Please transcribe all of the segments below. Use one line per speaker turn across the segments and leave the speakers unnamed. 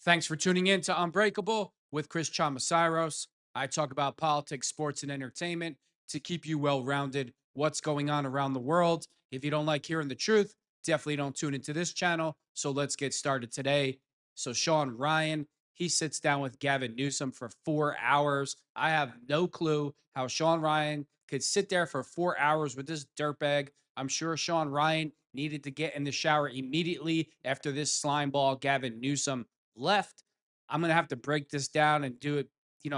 Thanks for tuning in to Unbreakable with Chris Chamasiros. I talk about politics, sports, and entertainment to keep you well-rounded. What's going on around the world? If you don't like hearing the truth, definitely don't tune into this channel. So let's get started today. So Shawn Ryan, he sits down with Gavin Newsom for 4 hours. I have no clue how Shawn Ryan could sit there for 4 hours with this dirtbag. I'm sure Shawn Ryan needed to get in the shower immediately after this slime ball Gavin Newsom left. I'm going to have to break this down and do it,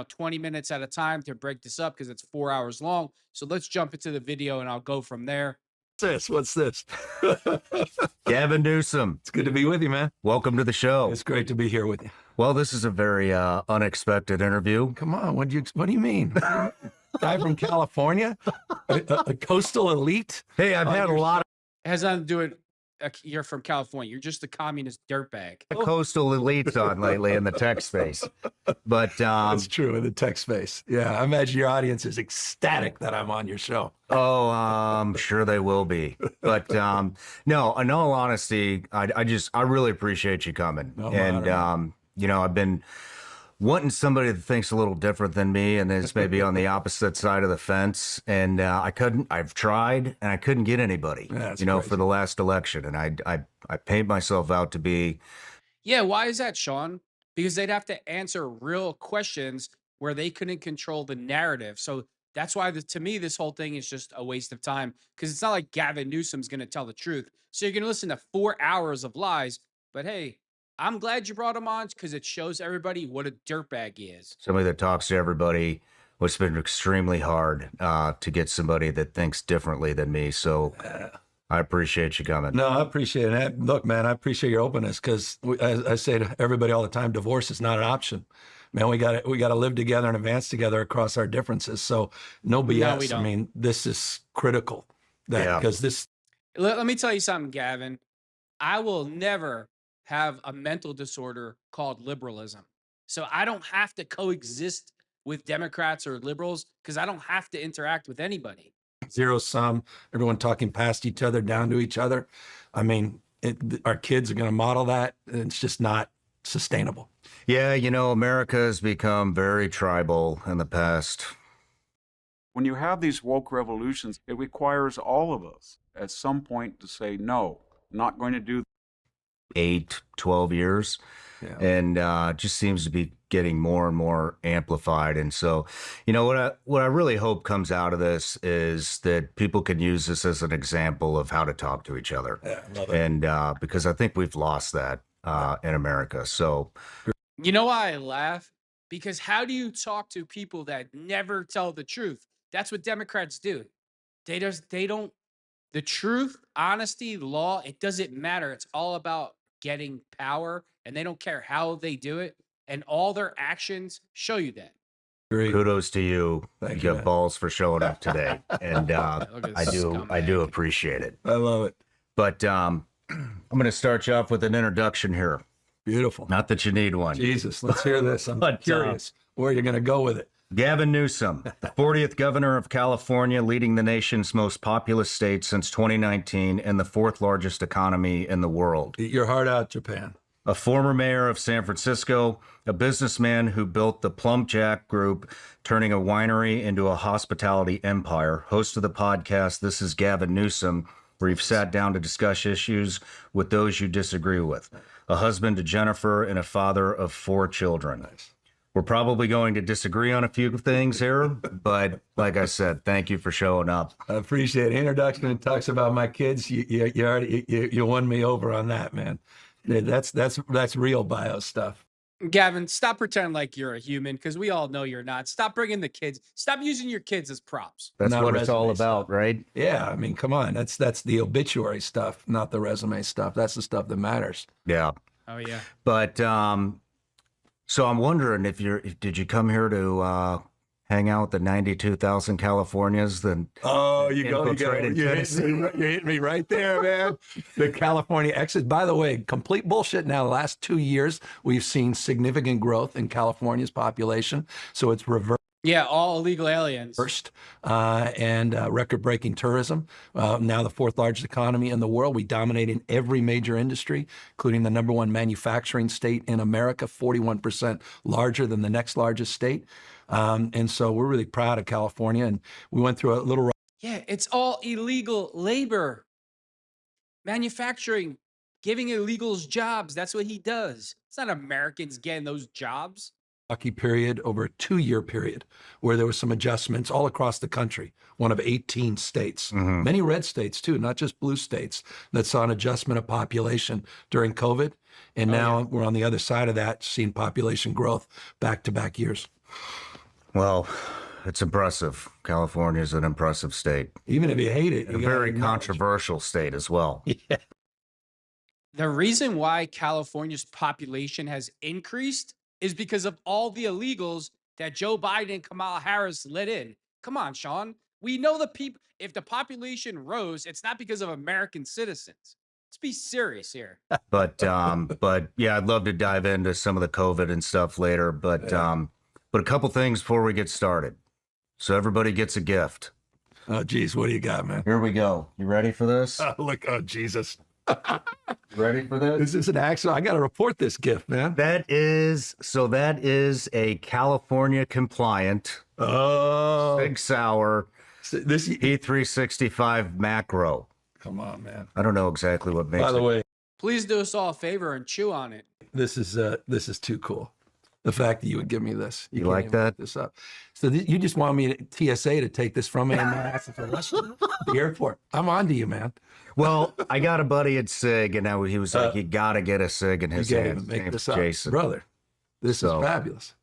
20 minutes at a time to break this up because it's 4 hours long. So let's jump into the video and I'll go from there.
What's this?
Gavin Newsom.
It's good to be with you, man.
Welcome to the show.
It's great to be here with you.
Well, this is a very unexpected interview.
Come on, what do you mean? Guy from California? A coastal elite?
Hey, I've had a lot
It has nothing to do with you're from California. You're just a communist dirtbag.
of coastal elites on lately in the tech space. But
That's true, in the tech space. Yeah, I imagine your audience is ecstatic that I'm on your show.
I'm sure they will be. But no, in all honesty, I really appreciate you coming.
No,
and I've been wanting somebody that thinks a little different than me and is maybe on the opposite side of the fence. And I've tried and I couldn't get anybody,
That's
for
crazy.
the last election. And I paid myself out to be.
Yeah, why is that, Shawn? Because they'd have to answer real questions where they couldn't control the narrative. So that's why, to me, this whole thing is just a waste of time because it's not like Gavin Newsom's going to tell the truth. So you're going to listen to 4 hours of lies. But hey, I'm glad you brought him on because it shows everybody what a dirtbag he is.
Somebody that talks to everybody. It's been extremely hard to get somebody that thinks differently than me. So I appreciate you coming.
No, I appreciate it. Look, man, I appreciate your openness because I say to everybody all the time, divorce is not an option. Man, we got to live together and advance together across our differences. So no BS.
No, we don't.
I mean, this is critical. Because this.
Let me tell you something, Gavin. I will never have a mental disorder called liberalism. So I don't have to coexist with Democrats or liberals because I don't have to interact with anybody.
Zero sum, everyone talking past each other, down to each other. I mean, our kids are going to model that. And it's just not sustainable.
Yeah, America has become very tribal in the past.
When you have these woke revolutions, it requires all of us at some point to say, no, not going to do
8, 12 years.
Yeah.
And just seems to be getting more and more amplified. And so, what I really hope comes out of this is that people can use this as an example of how to talk to each other.
Yeah, love it.
And because I think we've lost that in America. So,
You know why I laugh? Because how do you talk to people that never tell the truth? That's what Democrats do. They don't, the truth, honesty, law, it doesn't matter. It's all about getting power and they don't care how they do it. And all their actions show you that.
Great.
kudos to you.
Thank
You
you,
got
man.
balls for showing up today. And
Look at
I
this
do
scumbag.
appreciate it.
I love it.
But I'm going to start you off with an introduction here.
Beautiful.
Not that you need one.
Jesus, let's hear this. I'm
But,
curious where you're going to go with it.
Gavin Newsom, the 40th governor of California, leading the nation's most populous state since 2019 and the 4th largest economy in the world.
Eat your heart out, Japan.
A former mayor of San Francisco, a businessman who built the Plum Jack Group, turning a winery into a hospitality empire, host of the podcast This is Gavin Newsom, where you've sat down to discuss issues with those you disagree with, a husband to Jennifer and a father of 4 children.
Nice.
We're probably going to disagree on a few things here, but like I said, thank you for showing up.
I appreciate it. Introduction and talks about my kids. You won me over on that, man. That's real bio stuff.
Gavin, stop pretending like you're a human because we all know you're not. Stop bringing the kids. Stop using your kids as props.
That's
Not
what it's all
resume
about,
stuff.
right?
Yeah, I mean, come on. That's the obituary stuff, not the resume stuff. That's the stuff that matters.
Yeah.
Oh, yeah.
But so I'm wondering did you come here to hang out with the 92,000 Californians? Then
You hit me right there, man. The California exit. By the way, complete bullshit. Now, the last 2 years, we've seen significant growth in California's population. So it's reversed
Yeah, all illegal aliens.
First, and record-breaking tourism. Now the fourth largest economy in the world. We dominate in every major industry, including the number one manufacturing state in America, 41% larger than the next largest state. And so we're really proud of California. And we went through a little.
Yeah, it's all illegal labor. Manufacturing, giving illegals jobs. That's what he does. It's not Americans getting those jobs.
Rocky period over a 2-year period where there was some adjustments all across the country, one of 18 states, many red states too, not just blue states, that saw an adjustment of population during COVID. And now we're on the other side of that, seeing population growth back-to-back years.
Well, it's impressive. California is an impressive state.
Even if you hate it.
A very controversial state as well.
Yeah.
The reason why California's population has increased is because of all the illegals that Joe Biden and Kamala Harris let in. Come on, Shawn. We know the people, if the population rose, it's not because of American citizens. Let's be serious here.
But yeah, I'd love to dive into some of the COVID and stuff later. But a couple things before we get started. So everybody gets a gift.
Oh, geez, what do you got, man?
Here we go. You ready for this?
Look, oh, Jesus.
Ready for this?
This is an accident. I got to report this gift, man.
That is a California compliant Big Sour
This,
E365 macro.
come on, man.
I don't know exactly what makes
By the
it.
way,
Please do us all a favor and chew on it.
this is too cool. The fact that you would give me this.
You
can't
like
even
that?
look this up. So you just want me to TSA to take this from me and my ass to the airport. I'm on to you, man.
Well, I got a buddy at SIG, and he was like, "You got to get a SIG in
You
his
can't
hand."
even make
Name's
this up.
Jason.
Brother, this
So-
is fabulous.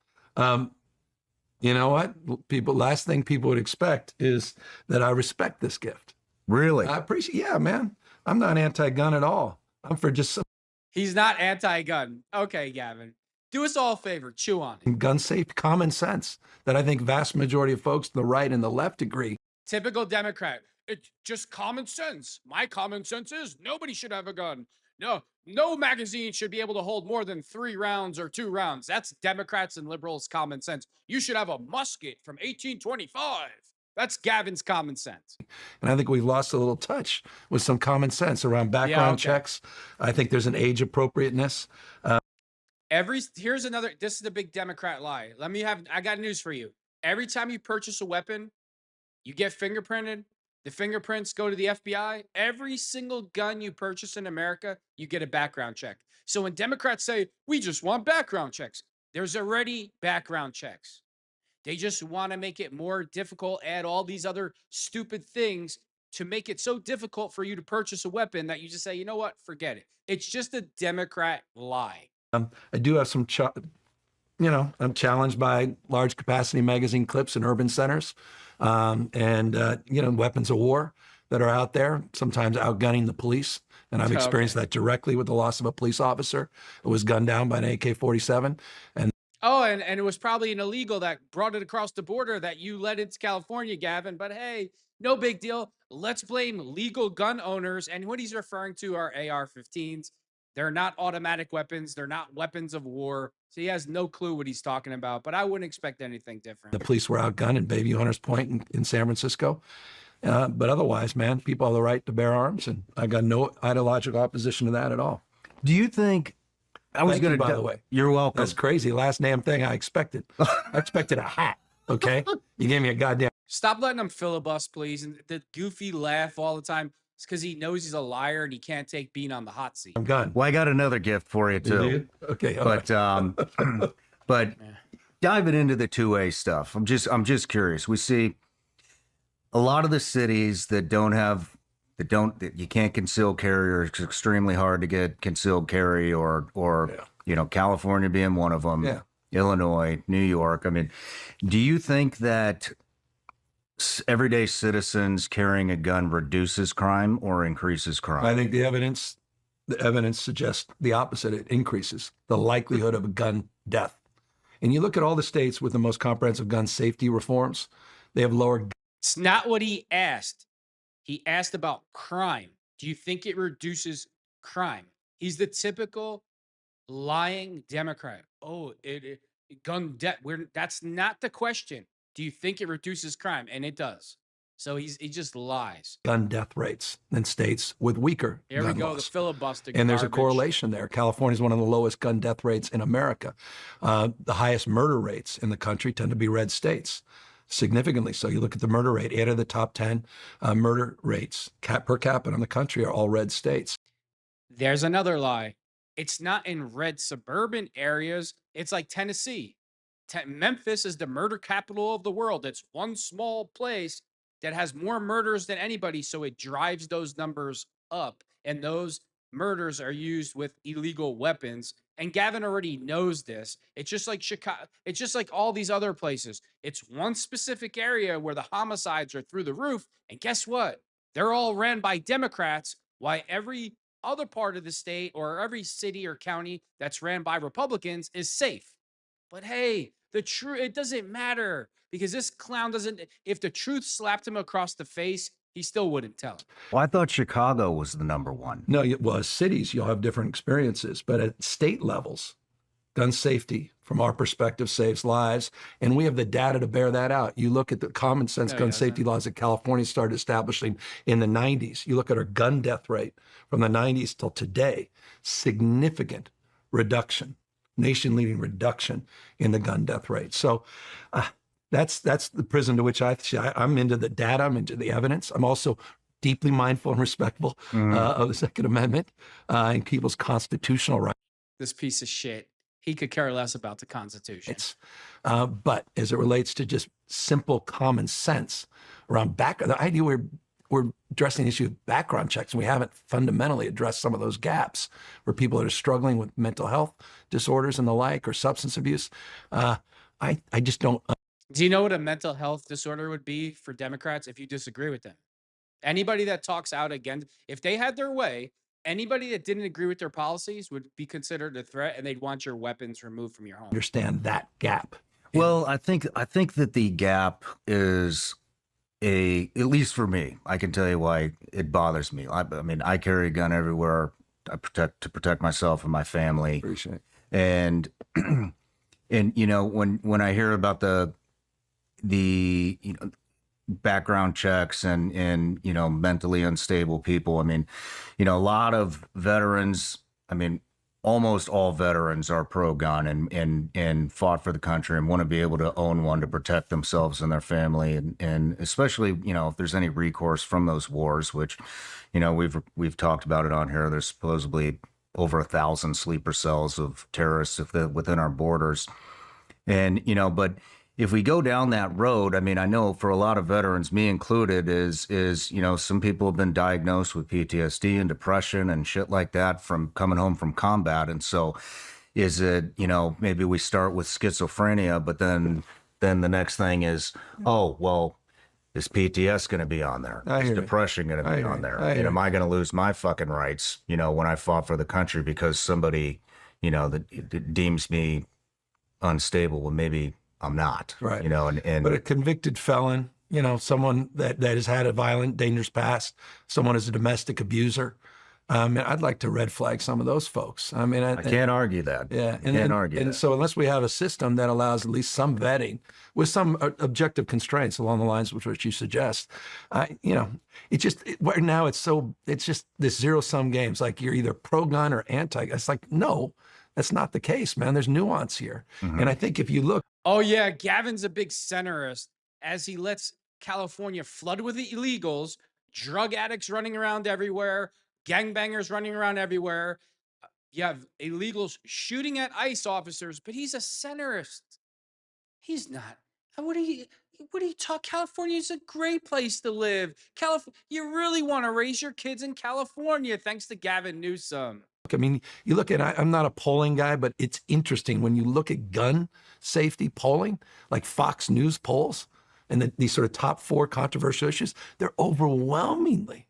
You know what? Last thing people would expect is that I respect this gift.
Really?
I appreciate, yeah, man. I'm not anti-gun at all. I'm for just some
He's not anti-gun. Okay, Gavin. Do us all a favor. Chew on it.
gun safe common sense that I think vast majority of folks on the right and the left agree.
Typical Democrat. It's just common sense. My common sense is nobody should have a gun. No magazine should be able to hold more than 3 rounds or 2 rounds. That's Democrats and liberals' common sense. You should have a musket from 1825. That's Gavin's common sense.
And I think we've lost a little touch with some common sense around background checks. I think there's an age appropriateness.
Here's another, this is the big Democrat lie. I got news for you. Every time you purchase a weapon, you get fingerprinted. The fingerprints go to the FBI. Every single gun you purchase in America, you get a background check. So when Democrats say, we just want background checks, there's already background checks. They just want to make it more difficult, add all these other stupid things to make it so difficult for you to purchase a weapon that you just say, you know what, forget it. It's just a Democrat lie.
I do have some, I'm challenged by large capacity magazine clips in urban centers and weapons of war that are out there, sometimes outgunning the police. And I've experienced that directly with the loss of a police officer who was gunned down by an AK-47. And
it was probably an illegal that brought it across the border that you let into California, Gavin. But hey, no big deal. Let's blame legal gun owners. And what he's referring to are AR-15s. They're not automatic weapons. They're not weapons of war. So he has no clue what he's talking about. But I wouldn't expect anything different.
the police were outgunned in Bayview Hunters Point in San Francisco. But otherwise, man, people have the right to bear arms. And I got no ideological opposition to that at all.
Do you think? I was
Thank
going
you,
to.
by the way.
You're welcome.
That's crazy. Last damn thing I expected. I expected a hat. Okay. You gave me a goddamn.
Stop letting him filibust, please. And the goofy laugh all the time. It's because he knows he's a liar and he can't take being on the hot seat.
I'm gun.
Well, I got another gift for you too.
Okay. All
But
right.
but diving into the 2A stuff, I'm just curious. We see a lot of the cities that you can't conceal carry, or it's extremely hard to get concealed carry, or California being one of them.
Yeah.
Illinois, New York. I mean, do you think that everyday citizens carrying a gun reduces crime or increases crime?
I think the evidence suggests the opposite. It increases the likelihood of a gun death. And you look at all the states with the most comprehensive gun safety reforms, they have lower.
It's not what he asked. He asked about crime. Do you think it reduces crime? He's the typical lying Democrat. Oh, gun death. That's not the question. Do you think it reduces crime? And it does. So he just lies.
gun death rates in states with weaker
Here we
gun
go,
laws.
the filibuster
And there's a
garbage.
correlation there. California is one of the lowest gun death rates in America. The highest murder rates in the country tend to be red states, significantly so. You look at the murder rate, 8 of the top 10 murder rates per capita in the country are all red states.
There's another lie. It's not in red suburban areas. It's like Tennessee. Memphis is the murder capital of the world. It's one small place that has more murders than anybody. So it drives those numbers up. And those murders are used with illegal weapons. And Gavin already knows this. It's just like Chicago. It's just like all these other places. It's one specific area where the homicides are through the roof. And guess what? They're all ran by Democrats. Why every other part of the state or every city or county that's ran by Republicans is safe. But hey, the truth, it doesn't matter because this clown doesn't, if the truth slapped him across the face, he still wouldn't tell it.
Well, I thought Chicago was the number one.
No, well, as cities, you'll have different experiences, but at state levels, gun safety, from our perspective, saves lives. And we have the data to bear that out. You look at the common sense gun safety laws that California started establishing in the 90s. You look at our gun death rate from the 90s till today, significant reduction, nation-leading reduction in the gun death rate. So that's the prism to which I'm into the data, I'm into the evidence. I'm also deeply mindful and respectful of the Second Amendment and people's constitutional rights.
This piece of shit, he could care less about the Constitution.
But as it relates to just simple common sense around the idea we're addressing the issue of background checks, and we haven't fundamentally addressed some of those gaps where people that are struggling with mental health disorders and the like, or substance abuse. I just don't.
Do you know what a mental health disorder would be for Democrats if you disagree with them? Anybody that talks out against, if they had their way, anybody that didn't agree with their policies would be considered a threat, and they'd want your weapons removed from your home.
Understand that gap.
Well, I think that the gap is at least for me, I can tell you why it bothers me. I mean, I carry a gun everywhere. To protect myself and my family.
Appreciate.
And when I hear about the background checks and mentally unstable people, I mean, a lot of veterans, I mean, almost all veterans are pro-gun and fought for the country and want to be able to own one to protect themselves and their family, and especially if there's any recourse from those wars, which we've talked about it on here. There's supposedly over 1,000 sleeper cells of terrorists within our borders, and but if we go down that road, I mean, I know for a lot of veterans, me included, is some people have been diagnosed with PTSD and depression and shit like that from coming home from combat. And so is it, maybe we start with schizophrenia, but then the next thing is, oh, well, is PTS going to be on there? Is depression going to be on there? And am I going to lose my fucking rights, when I fought for the country because somebody, that deems me unstable? Well, maybe I'm not,
right.
And
but a convicted felon, someone that has had a violent, dangerous past, someone who's a domestic abuser. I'd like to red flag some of those folks. I mean, I
can't argue that.
Yeah,
and
so unless we have a system that allows at least some vetting with some objective constraints along the lines with which you suggest, it's just right now it's just this zero sum game. It's like you're either pro gun or anti. It's like no. That's not the case, man. There's nuance here. Mm-hmm. And I think if you look.
Oh, yeah. Gavin's a big centrist as he lets California flood with the illegals, drug addicts running around everywhere, gangbangers running around everywhere. You have illegals shooting at ICE officers, but he's a centrist. He's not. What do you talk? California is a great place to live. You really want to raise your kids in California, thanks to Gavin Newsom.
I mean, you look at, I'm not a polling guy, but it's interesting when you look at gun safety polling, like Fox News polls, and these sort of top 4 controversial issues, they're overwhelmingly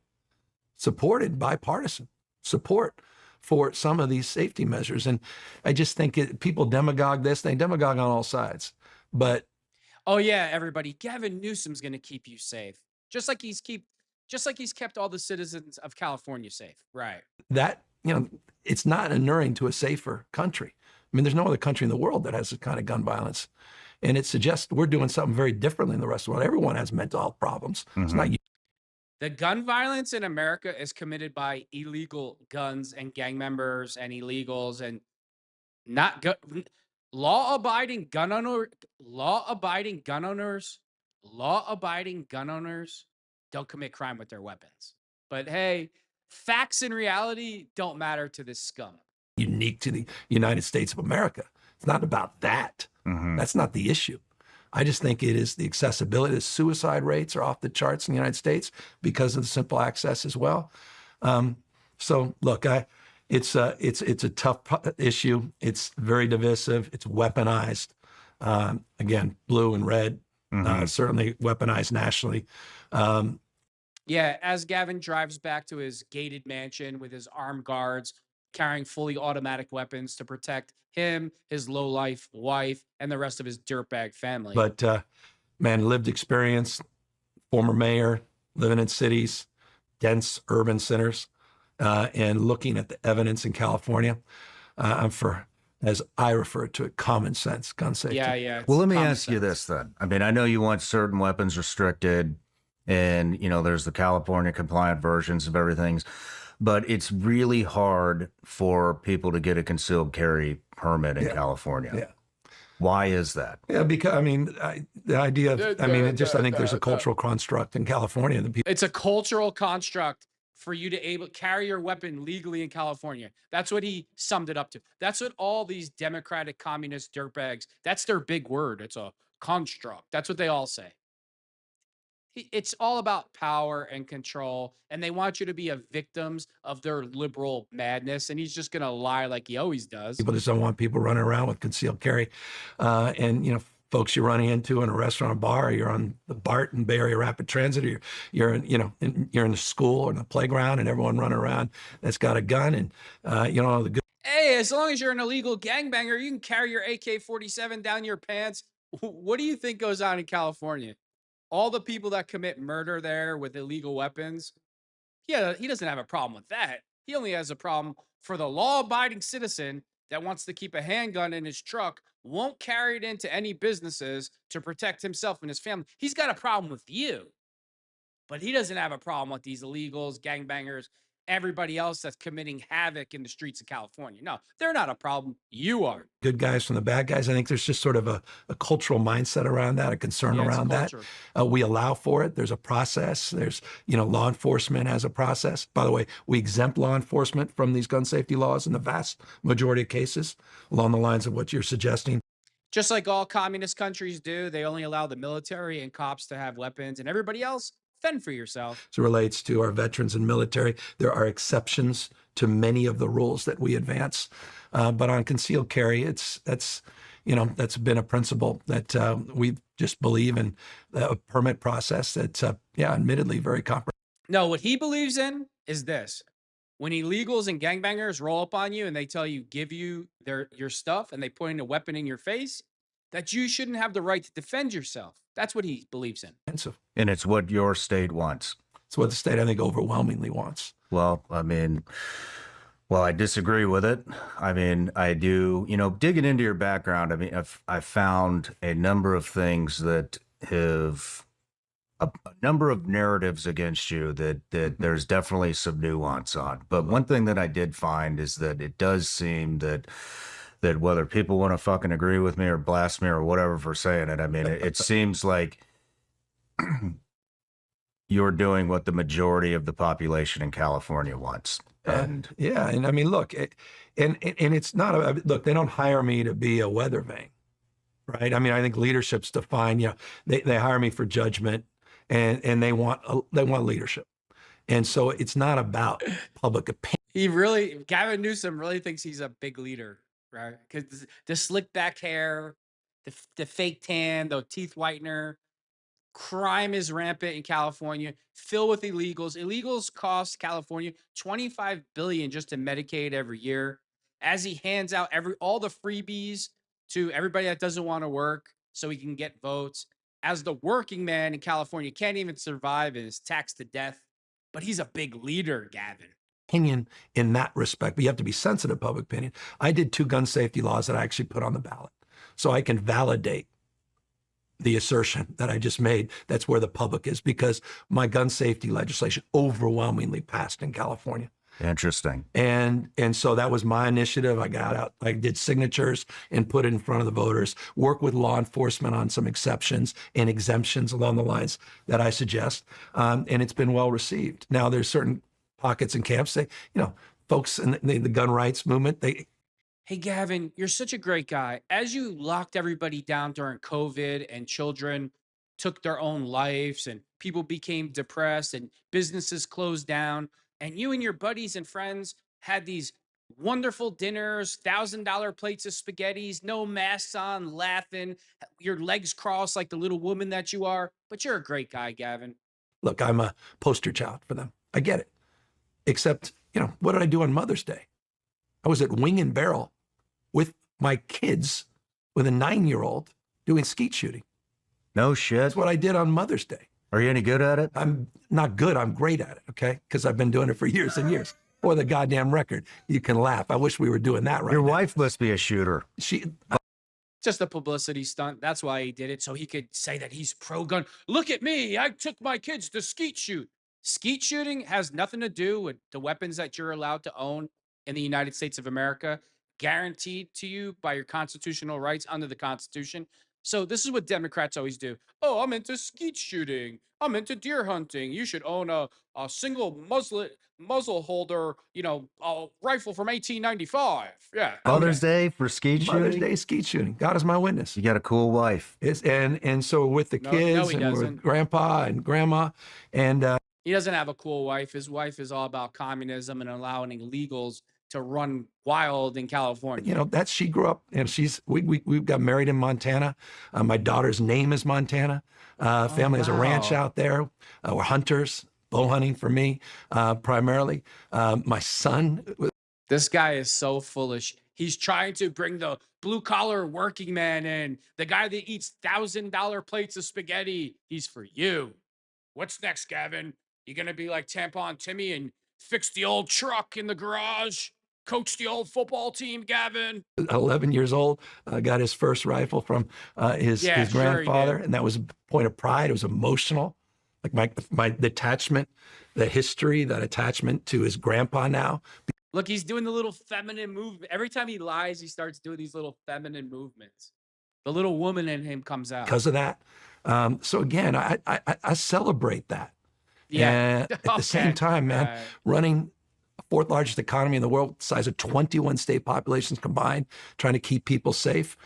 supported, bipartisan support for some of these safety measures. And I just think people demagogue this, they demagogue on all sides. But
oh yeah, everybody, Gavin Newsom's going to keep you safe, just like he's kept all the citizens of California safe, right?
That. It's not inuring to a safer country. I mean, there's no other country in the world that has this kind of gun violence And it suggests we're doing something very differently than the rest of the world. Everyone has mental health problems. It's not
The gun violence in America is committed by illegal guns and gang members and illegals and not law-abiding gun owner, law-abiding gun owners, law-abiding gun owners don't commit crime with their weapons. But hey, facts and reality don't matter to this scum.
unique to the United States of America. It's not about that. That's not the issue. I just think it is the accessibility. The suicide rates are off the charts in the United States because of the simple access as well. So look, it's a tough issue. It's very divisive. It's weaponized. Again, blue and red, certainly weaponized nationally.
Yeah, as Gavin drives back to his gated mansion with his armed guards carrying fully automatic weapons to protect him, his low-life wife, and the rest of his dirtbag family.
But man, lived experience, former mayor, living in cities, dense urban centers, and looking at the evidence in California, I'm for, as I refer to it, common sense gun safety.
Yeah.
Well, let me
common
ask you
sense.
this then. I mean, I know you want certain weapons restricted, and there's the California compliant versions of everything, but it's really hard for people to get a concealed carry permit in California.
Yeah.
Why is that?
Yeah, because the idea of, I think there's a cultural construct in California that people.
It's a cultural construct for you to carry your weapon legally in California. That's what he summed it up to. That's what all these Democratic communist dirtbags, that's their big word. It's a construct. That's what they all say. It's all about power and control, and they want you to be a victims of their liberal madness. And he's just going to lie like he always does.
People just don't want people running around with concealed carry. And, folks you're running into in a restaurant or bar, you're on the BART in Bay Area Rapid Transit, or you're in the school or in the playground, and everyone running around that's got a gun. And, the good.
Hey, as long as you're an illegal gangbanger, you can carry your AK-47 down your pants. What do you think goes on in California? All the people that commit murder there with illegal weapons, yeah, he doesn't have a problem with that. He only has a problem for the law-abiding citizen that wants to keep a handgun in his truck, won't carry it into any businesses to protect himself and his family. He's got a problem with you, but he doesn't have a problem with these illegals, gangbangers, everybody else that's committing havoc in the streets of California. No, they're not a problem. You are.
Good guys from the bad guys. I think there's just sort of a cultural mindset around that, a concern around that. We allow for it. There's a process. There's, law enforcement has a process. By the way, we exempt law enforcement from these gun safety laws in the vast majority of cases, along the lines of what you're suggesting.
Just like all communist countries do, they only allow the military and cops to have weapons, and everybody else, fend for yourself.
As it relates to our veterans and military, there are exceptions to many of the rules that we advance. But on concealed carry, that's been a principle that we just believe in, a permit process that's, admittedly very comprehensive.
No, what he believes in is this. When illegals and gangbangers roll up on you and they tell you, give you your stuff, and they point a weapon in your face, that you shouldn't have the right to defend yourself. That's what he believes in.
And it's what your state wants.
It's what the state, I think, overwhelmingly wants.
Well, I disagree with it. I do, digging into your background, I've found a number of things that have a number of narratives against you that there's definitely some nuance on. But one thing that I did find is that it does seem that whether people want to fucking agree with me or blast me or whatever for saying it, it seems like you're doing what the majority of the population in California wants.
And look, and it's not look, they don't hire me to be a weather vane, right? I think leadership's defined, they hire me for judgment, and they want leadership. And so it's not about public opinion.
Gavin Newsom really thinks he's a big leader, right? Because the slick back hair, the fake tan, the teeth whitener, crime is rampant in California, filled with illegals. Illegals cost California $25 billion just to Medicaid every year. As he hands out all the freebies to everybody that doesn't want to work so he can get votes. As the working man in California can't even survive and is taxed to death. But he's a big leader, Gavin.
Opinion in that respect, but you have to be sensitive to public opinion. I did 2 gun safety laws that I actually put on the ballot, so I can validate the assertion that I just made. That's where the public is, because my gun safety legislation overwhelmingly passed in California.
Interesting.
And so that was my initiative. I got out, I did signatures and put it in front of the voters, work with law enforcement on some exceptions and exemptions along the lines that I suggest. And it's been well received. Now there's certain pockets and camps, folks in the gun rights movement,
Hey, Gavin, you're such a great guy. As you locked everybody down during COVID and children took their own lives and people became depressed and businesses closed down, and you and your buddies and friends had these wonderful dinners, $1,000 plates of spaghettis, no masks on, laughing, your legs crossed like the little woman that you are. But you're a great guy, Gavin.
look, I'm a poster child for them. I get it. Except, what did I do on Mother's Day? I was at Wing and Barrel with my kids, with a 9-year-old, doing skeet shooting.
No shit.
That's what I did on Mother's Day.
Are you any good at it?
I'm not good. I'm great at it, okay? Because I've been doing it for years and years. For the goddamn record, you can laugh. I wish we were doing that right
Your
now.
wife must be a shooter.
Just a publicity stunt. That's why he did it, so he could say that he's pro-gun. Look at me. I took my kids to skeet shoot. Skeet shooting has nothing to do with the weapons that you're allowed to own in the United States of America, guaranteed to you by your constitutional rights under the Constitution. So this is what Democrats always do. Oh, I'm into skeet shooting. I'm into deer hunting. You should own a single muzzle holder, a rifle from 1895. Yeah.
Mother's Day for skeet shooting?
Mother's Day skeet shooting. God is my witness.
You got a cool wife.
And so with the kids
he
and
doesn't.
with grandpa and grandma, and
He doesn't have a cool wife. His wife is all about communism and allowing illegals to run wild in California.
she grew up, and we got married in Montana. My daughter's name is Montana. Family has a ranch
wow.
out there. We're hunters, bow hunting for me, primarily. My son,
This guy is so foolish. He's trying to bring the blue collar working man in, the guy that eats $1,000 plates of spaghetti. He's for you. What's next, Gavin? You gonna be like Tampon Timmy and fix the old truck in the garage? Coach the old football team, Gavin?
11 years old, got his first rifle from his
Yeah, sure he
grandfather,
did.
and that was a point of pride. It was emotional. Like the attachment, the history, that attachment to his grandpa now.
Look, he's doing the little feminine movement. Every time he lies, he starts doing these little feminine movements. The little woman in him comes out.
Because of that. So again, I celebrate that.
Yeah.
And at the same time, man,
Right.
running the fourth largest economy in the world, size of 21 state populations combined, trying to keep people safe.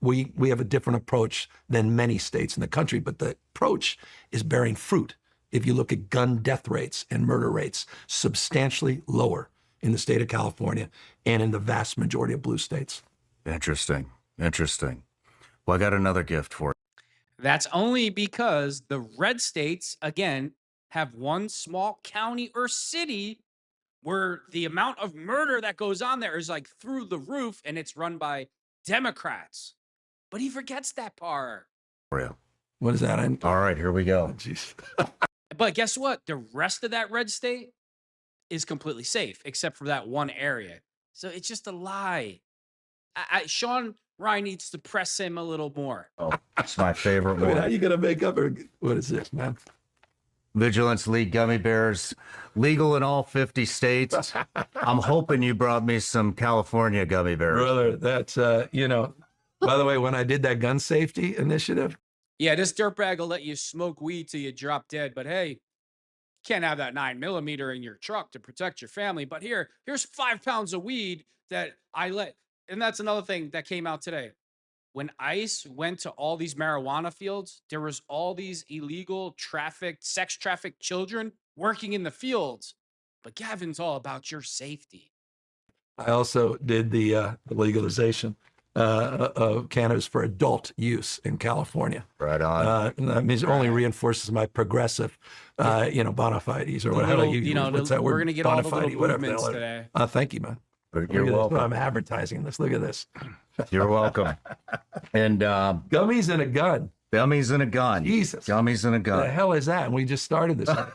We have a different approach than many states in the country, but the approach is bearing fruit. If you look at gun death rates and murder rates, substantially lower in the state of California and in the vast majority of blue states.
Interesting. Well, I got another gift for you.
That's only because the red states, again, have one small county or city where the amount of murder that goes on there is like through the roof, and it's run by Democrats. But he forgets that part.
For you.
What is that?
All right, here we go.
Jeez.
But guess what? The rest of that red state is completely safe, except for that one area. So it's just a lie. Shawn Ryan needs to press him a little more.
Oh, it's my favorite
How are
one.
you going to make up? What is this, man?
Vigilance League gummy bears, legal in all 50 states. I'm hoping you brought me some California gummy bears.
Brother, that's, by the way, when I did that gun safety initiative,
Yeah, this dirtbag will let you smoke weed till you drop dead. But hey, can't have that 9mm in your truck to protect your family. But here's 5 pounds of weed that I let. And that's another thing that came out today. When ICE went to all these marijuana fields, there was all these illegal sex trafficked children working in the fields. But Gavin's all about your safety.
I also did the legalization of cannabis for adult use in California.
Right on.
And that means it only reinforces my progressive, bona fides or
The
whatever
little-
what's that word?
we're gonna get all the
Bona
little
fide, whatever the
movements
hell it-
today.
Thank you, man.
But
Look
you're
at this.
welcome.
I'm advertising this. Look at this.
You're welcome. And
Gummies and a gun.
gummies and a gun.
Jesus.
Gummies and a
What the
gun.
hell is that? And we just started this. I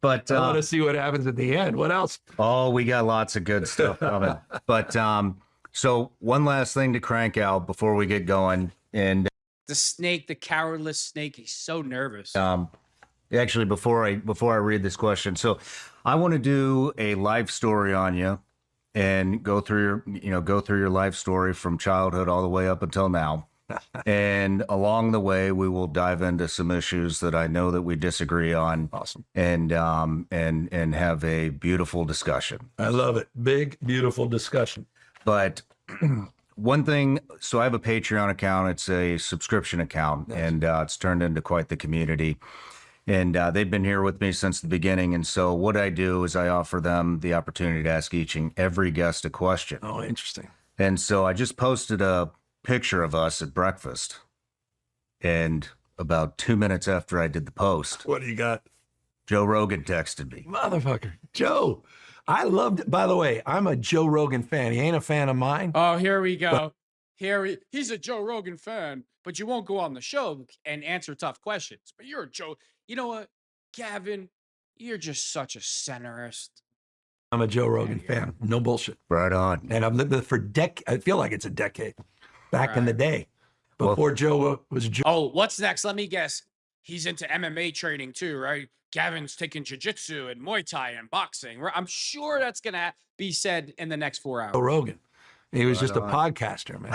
But
want to see what happens at the end. What else?
oh, we got lots of good stuff coming. But so one last thing to crank out before we get going. And
The snake, the cowardless snake. He's so nervous.
Actually, before I read this question, so I want to do a life story on you and go through your life story from childhood all the way up until now. And along the way, we will dive into some issues that I know that we disagree on.
Awesome.
And have a beautiful discussion.
I love it. Big, beautiful discussion.
But one thing, so I have a Patreon account. It's a subscription account, and it's turned into quite the community. And they've been here with me since the beginning. And so what I do is I offer them the opportunity to ask each and every guest a question.
Oh, interesting.
And so I just posted a picture of us at breakfast. And about 2 minutes after I did the post,
What do you got?
Joe Rogan texted me.
Motherfucker. Joe. I loved it. By the way, I'm a Joe Rogan fan. He ain't a fan of mine.
Oh, here we go. He's a Joe Rogan fan, but you won't go on the show and answer tough questions. But you're a Joe. You know what, Gavin? You're just such a centrist.
I'm a Joe Rogan fan. No bullshit.
Right on.
And I've lived with it for I feel like it's a decade. Back in the day. Before Joe was Joe.
Oh, what's next? Let me guess. He's into MMA training too, right? Gavin's taking jiu-jitsu and Muay Thai and boxing. I'm sure that's going to be said in the next 4 hours.
Rogan. He was just a podcaster, man.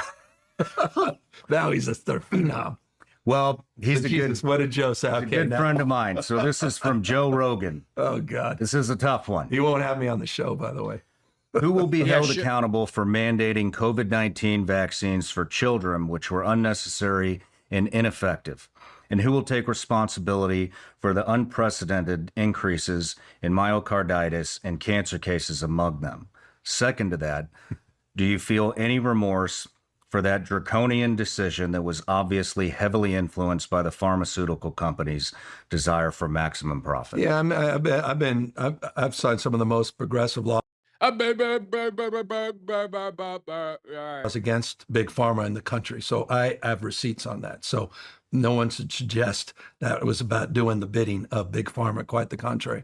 Now he's a phenom.
Well, he's
What did Joe say?
a good friend of mine. So this is from Joe Rogan.
Oh, God.
This is a tough one.
He won't have me on the show, by the way.
Who will be held accountable for mandating COVID-19 vaccines for children, which were unnecessary and ineffective? And who will take responsibility for the unprecedented increases in myocarditis and cancer cases among them? Second to that, do you feel any remorse for that draconian decision that was obviously heavily influenced by the pharmaceutical companies' desire for maximum profit?
Yeah, I've signed some of the most progressive laws against big pharma in the country. So I have receipts on that. So no one should suggest that it was about doing the bidding of big pharma. Quite the contrary.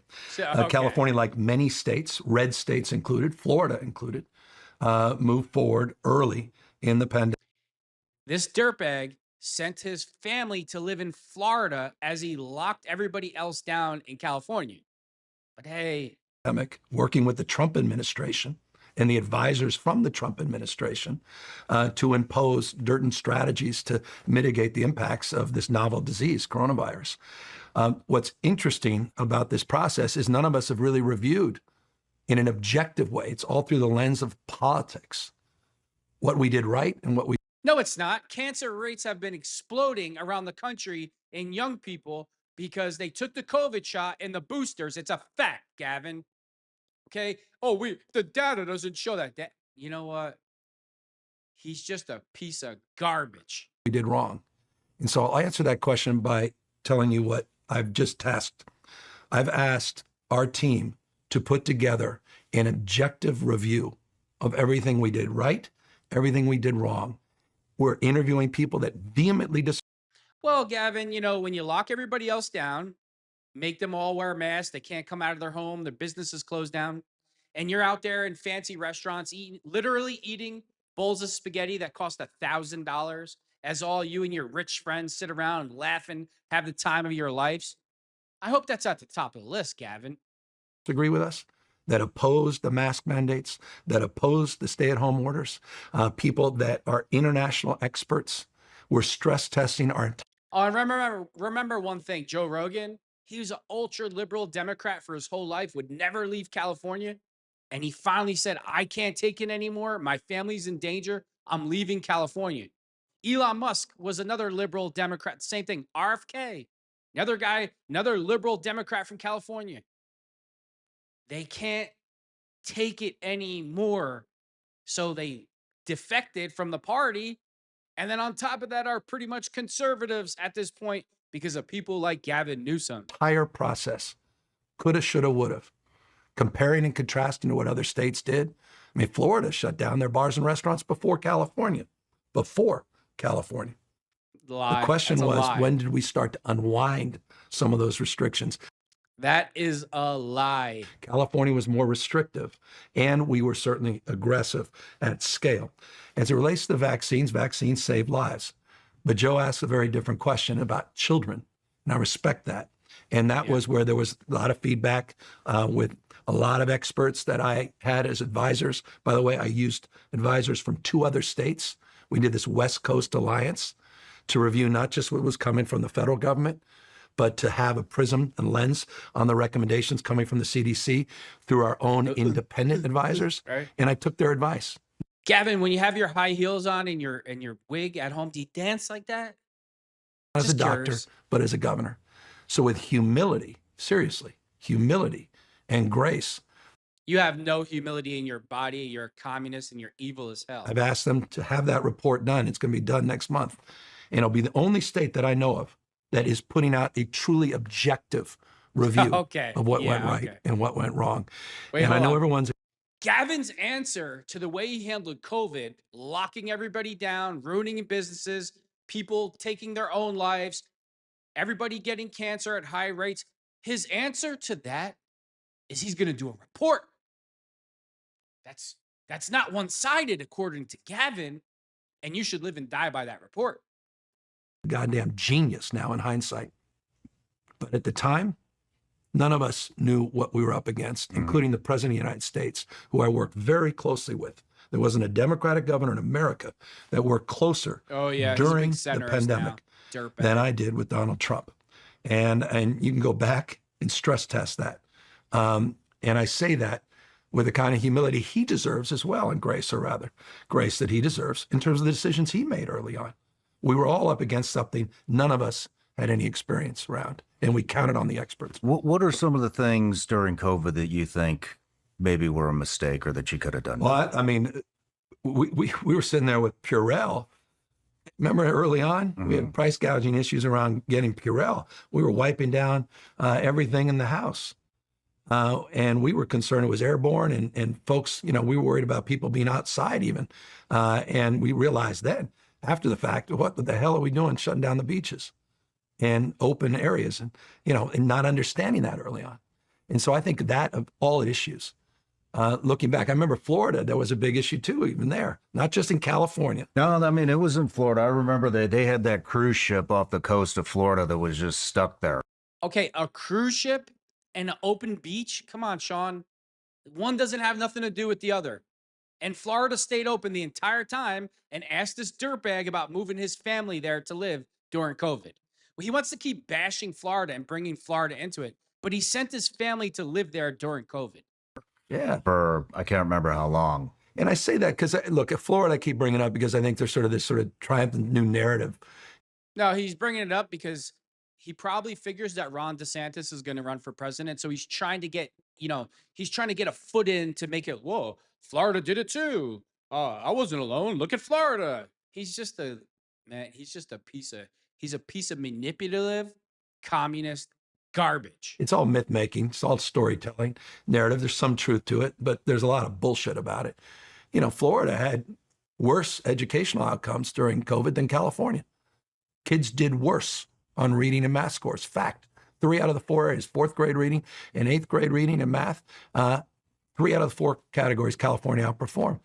California, like many states, red states included, Florida included, moved forward early in the pandemic.
This dirtbag sent his family to live in Florida as he locked everybody else down in California. But hey,
working with the Trump administration and the advisors from the Trump administration to impose certain strategies to mitigate the impacts of this novel disease, coronavirus. What's interesting about this process is none of us have really reviewed in an objective way. It's all through the lens of politics, what we did right and what we...
No, it's not. Cancer rates have been exploding around the country in young people because they took the COVID shot and the boosters. It's a fact, Gavin. Okay. Oh, the data doesn't show that. You know what? He's just a piece of garbage.
We did wrong. And so I'll answer that question by telling you what I've just tasked. I've asked our team to put together an objective review of everything we did right, everything we did wrong. We're interviewing people that vehemently
Well, Gavin, when you lock everybody else down, make them all wear masks, they can't come out of their home, their business is closed down, and you're out there in fancy restaurants literally eating bowls of spaghetti that cost $1,000 as all you and your rich friends sit around and laugh and have the time of your lives. I hope that's at the top of the list, Gavin.
Agree with us, that opposed the mask mandates, that opposed the stay-at-home orders, people that are international experts. We're stress testing our...
Remember one thing, Joe Rogan, he was an ultra-liberal Democrat for his whole life, would never leave California. And he finally said, I can't take it anymore. My family's in danger. I'm leaving California. Elon Musk was another liberal Democrat. Same thing. RFK, another guy, another liberal Democrat from California. They can't take it anymore. So they defected from the party. And then on top of that are pretty much conservatives at this point because of people like Gavin Newsom.
Entire process. Coulda, shoulda, woulda. Comparing and contrasting to what other states did. I mean, Florida shut down their bars and restaurants before California. Before California.
Lie.
The question
That's a
was,
lie.
when did we start to unwind some of those restrictions?
That is a lie.
California was more restrictive, and we were certainly aggressive at scale. As it relates to the vaccines, vaccines save lives. But Joe asked a very different question about children, and I respect that. And that was where there was a lot of feedback with a lot of experts that I had as advisors. By the way, I used advisors from 2 other states. We did this West Coast Alliance to review not just what was coming from the federal government, but to have a prism and lens on the recommendations coming from the CDC through our own independent advisors.
Right.
And I took their advice.
Gavin, when you have your high heels on and your wig at home, do you dance like that?
Not as a
Just
doctor,
curious.
but as a governor. So with humility, seriously, humility and grace,
You have no humility in your body. You're a communist and you're evil as hell.
I've asked them to have that report done. It's going to be done next month. And it'll be the only state that I know of that is putting out a truly objective review
Okay.
of what
Yeah,
went right
okay.
and what went wrong.
Wait,
and I
hold
know
on.
everyone's
Gavin's answer to the way he handled COVID, locking everybody down, ruining businesses, people taking their own lives, everybody getting cancer at high rates. His answer to that is he's going to do a report. That's not one-sided according to Gavin, and you should live and die by that report.
goddamn genius now in hindsight. But at the time, none of us knew what we were up against, including the President of the United States, who I worked very closely with. There wasn't a Democratic governor in America that worked closer
Oh yeah, he's a big
during the
centrist
pandemic
now. Dirtbag.
than I did with Donald Trump. And you can go back and stress test that. And I say that with the kind of humility he deserves as well, and grace, or rather, grace that he deserves in terms of the decisions he made early on. We were all up against something none of us had any experience around, and we counted on the experts.
What are some of the things during COVID that you think maybe were a mistake or that you could have done?
Well, I mean, we were sitting there with Purell. Remember early on, we had price gouging issues around getting Purell. We were wiping down everything in the house. And we were concerned it was airborne, and folks, we were worried about people being outside even. And we realized then, after the fact, what the hell are we doing shutting down the beaches and open areas, and not understanding that early on. And so I think that of all issues, looking back, I remember Florida, there was a big issue too, even there, not just in California.
No, I mean, it was in Florida. I remember they had that cruise ship off the coast of Florida that was just stuck there.
Okay, a cruise ship and an open beach? Come on, Shawn. One doesn't have nothing to do with the other. And Florida stayed open the entire time and asked this dirtbag about moving his family there to live during COVID. Well, he wants to keep bashing Florida and bringing Florida into it, but he sent his family to live there during COVID.
Yeah.
For I can't remember how long.
And I say that because, look, at Florida, I keep bringing it up because I think there's sort of this triumphant new narrative.
No, he's bringing it up because he probably figures that Ron DeSantis is going to run for president. So he's trying to get, he's trying to get a foot in to make it, whoa, Florida did it too. I wasn't alone. Look at Florida. He's just a piece of manipulative, communist garbage.
It's all myth making. It's all storytelling, narrative. There's some truth to it, but there's a lot of bullshit about it. Florida had worse educational outcomes during COVID than California. Kids did worse on reading and math scores. Fact. 3 out of the 4 areas, 4th grade reading and 8th grade reading and math, 3 out of the 4 categories California outperformed.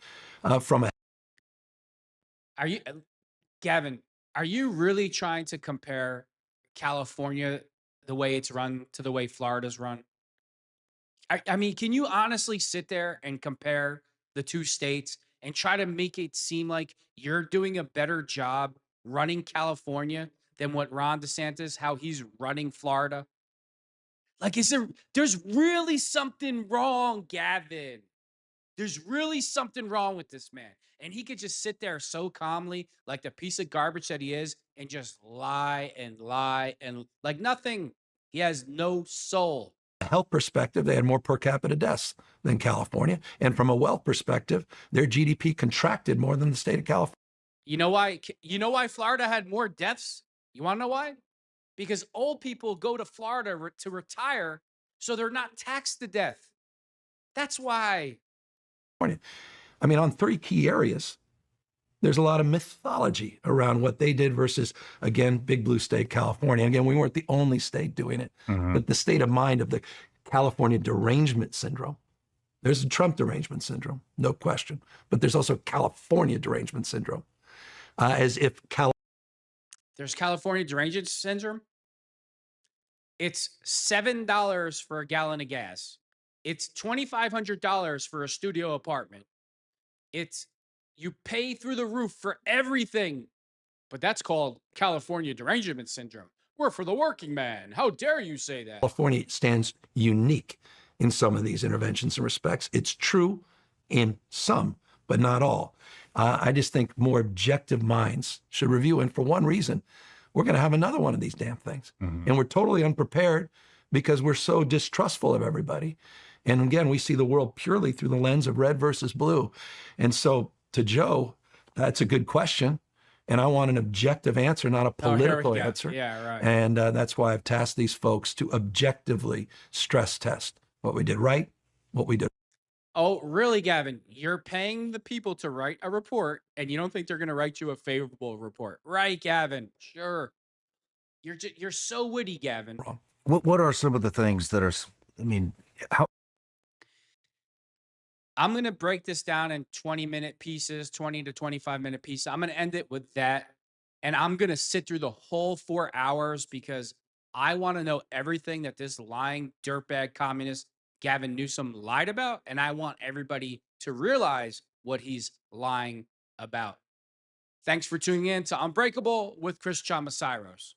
Gavin, are you really trying to compare California, the way it's run, to the way Florida's run? I mean, can you honestly sit there and compare the 2 states and try to make it seem like you're doing a better job running California than what Ron DeSantis, how he's running Florida? Like, there's really something wrong, Gavin. There's really something wrong with this man. And he could just sit there so calmly, like the piece of garbage that he is, and just lie and like nothing. He has no soul.
A health perspective, they had more per capita deaths than California. And from a wealth perspective, their GDP contracted more than the state of California.
You know why? You know why Florida had more deaths? You want to know why? Because old people go to Florida to retire, so they're not taxed to death. That's why.
I mean, on 3 key areas, there's a lot of mythology around what they did versus, again, big blue state, California. Again, we weren't the only state doing it, but the state of mind of the California derangement syndrome. There's a Trump derangement syndrome, no question, but there's also California derangement syndrome. As if
There's California derangement syndrome. It's $7 for a gallon of gas. It's $2,500 for a studio apartment. It's you pay through the roof for everything, but that's called California derangement syndrome. We're for the working man. How dare you say that?
California stands unique in some of these interventions and respects. It's true in some, but not all. I just think more objective minds should review. And for one reason, we're going to have another one of these damn things. And we're totally unprepared because we're so distrustful of everybody. And again, we see the world purely through the lens of red versus blue. And so to Joe, that's a good question. And I want an objective answer, not a political answer.
Yeah, right.
And that's why I've tasked these folks to objectively stress test what we did right, what we did.
Oh, really, Gavin? You're paying the people to write a report, and you don't think they're going to write you a favorable report, right, Gavin? Sure. You're so witty, Gavin.
Wrong.
What are some of the things that are? I mean, how?
I'm going to break this down in 20-minute pieces, 20 to 25-minute pieces. I'm going to end it with that. And I'm going to sit through the whole 4 hours because I want to know everything that this lying dirtbag communist Gavin Newsom lied about. And I want everybody to realize what he's lying about. Thanks for tuning in to Unbreakable with Chris Chamasiros.